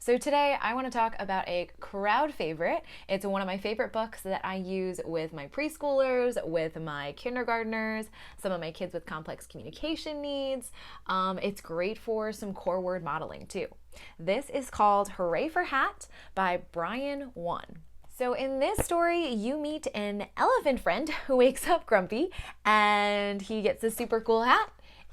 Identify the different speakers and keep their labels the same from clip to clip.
Speaker 1: So today I want to talk about a crowd favorite. It's one of my favorite books that I use with my preschoolers, with my kindergartners, some of my kids with complex communication needs. It's great for some core word modeling too. This is called Hooray for Hat by Brian One. So in this story, you meet an elephant friend who wakes up grumpy and he gets a super cool hat.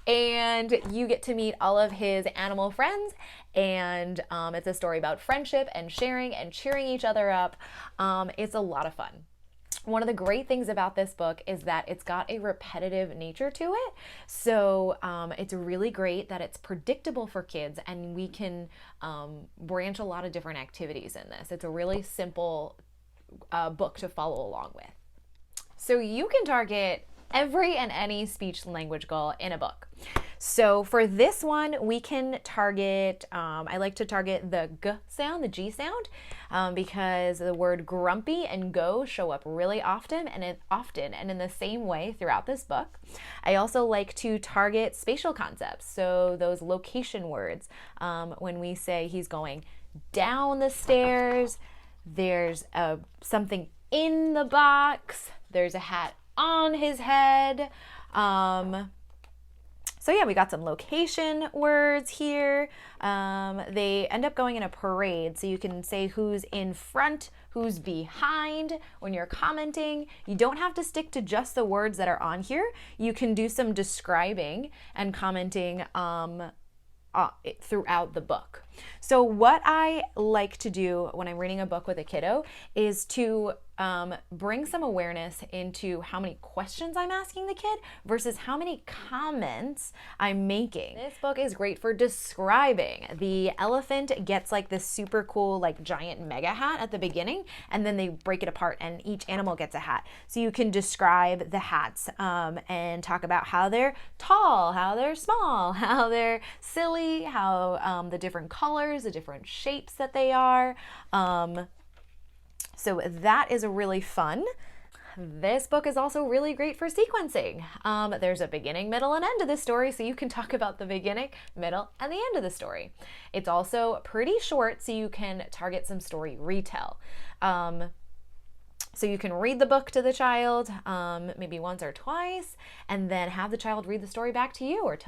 Speaker 1: And you get to meet all of his animal friends, and it's a story about friendship and sharing and cheering each other up. It's a lot of fun. One of the great things about this book is that it's got a repetitive nature to it. So it's really great that it's predictable for kids, and we can branch a lot of different activities in this. It's a really simple book to follow along with. So you can target every and any speech language goal in a book. So for this one, we can target, I like to target the G sound, the G sound, because the word grumpy and go show up really often and in the same way throughout this book. I also like to target spatial concepts, so those location words. When we say he's going down the stairs, there's something in the box, there's a hat on his head. So yeah, we got some location words here. They end up going in a parade, so you can say who's in front, who's behind when you're commenting. You don't have to stick to just the words that are on here. You can do some describing and commenting throughout the book. So what I like to do when I'm reading a book with a kiddo is to bring some awareness into how many questions I'm asking the kid versus how many comments I'm making. This book is great for describing. The elephant gets like this super cool like giant mega hat at the beginning, and then they break it apart and each animal gets a hat. So you can describe the hats and talk about how they're tall, how they're small, how they're silly, how the different colors, the different shapes that they are. So that is really fun. This book is also really great for sequencing. There's a beginning, middle, and end of the story, so you can talk about the beginning, middle, and the end of the story. It's also pretty short, so you can target some story retell. So you can read the book to the child maybe once or twice, and then have the child read the story back to you, or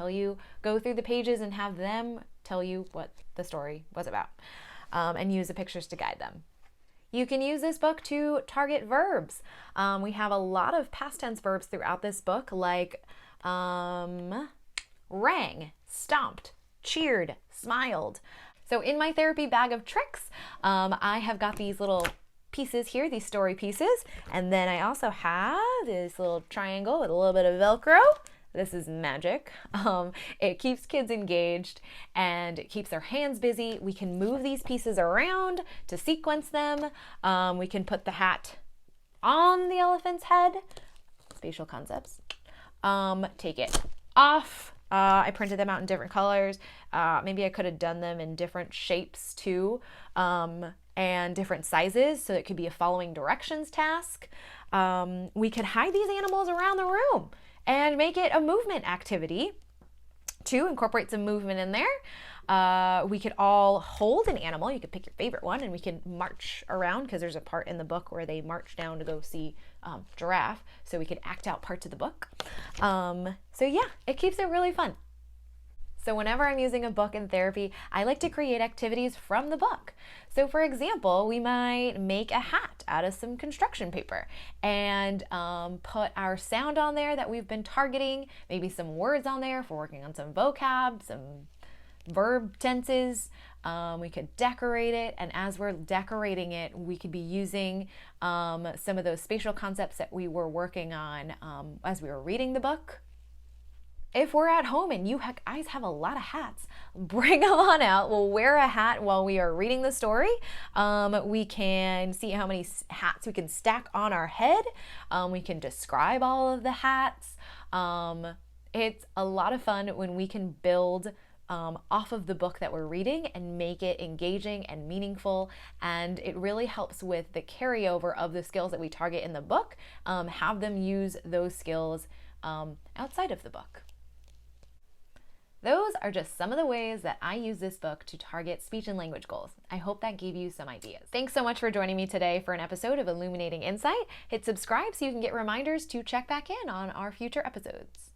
Speaker 1: go through the pages and have them tell you what the story was about, and use the pictures to guide them. You can use this book to target verbs. We have a lot of past tense verbs throughout this book, like rang, stomped, cheered, smiled. So in my therapy bag of tricks, I have got these little pieces here, these story pieces, and then I also have this little triangle with a little bit of Velcro. This is magic. It keeps kids engaged and it keeps their hands busy. We can move these pieces around to sequence them. We can put the hat on the elephant's head. Spatial concepts. Take it off. I printed them out in different colors. Maybe I could have done them in different shapes too, and different sizes, so it could be a following directions task. We could hide these animals around the room and make it a movement activity to incorporate some movement in there. We could all hold an animal. You could pick your favorite one, and we can march around, because there's a part in the book where they march down to go see giraffe. So we could act out parts of the book. So yeah, it keeps it really fun. So whenever I'm using a book in therapy, I like to create activities from the book. So for example, we might make a hat out of some construction paper and put our sound on there that we've been targeting, maybe some words on there if we're working on some vocab, some verb tenses. We could decorate it, and as we're decorating it, we could be using some of those spatial concepts that we were working on as we were reading the book. If we're at home and you guys have a lot of hats, bring them on out. We'll wear a hat while we are reading the story. We can see how many hats we can stack on our head. We can describe all of the hats. It's a lot of fun when we can build off of the book that we're reading and make it engaging and meaningful, and it really helps with the carryover of the skills that we target in the book, have them use those skills outside of the book. Those are just some of the ways that I use this book to target speech and language goals. I hope that gave you some ideas. Thanks so much for joining me today for an episode of Illuminating Insight. Hit subscribe so you can get reminders to check back in on our future episodes.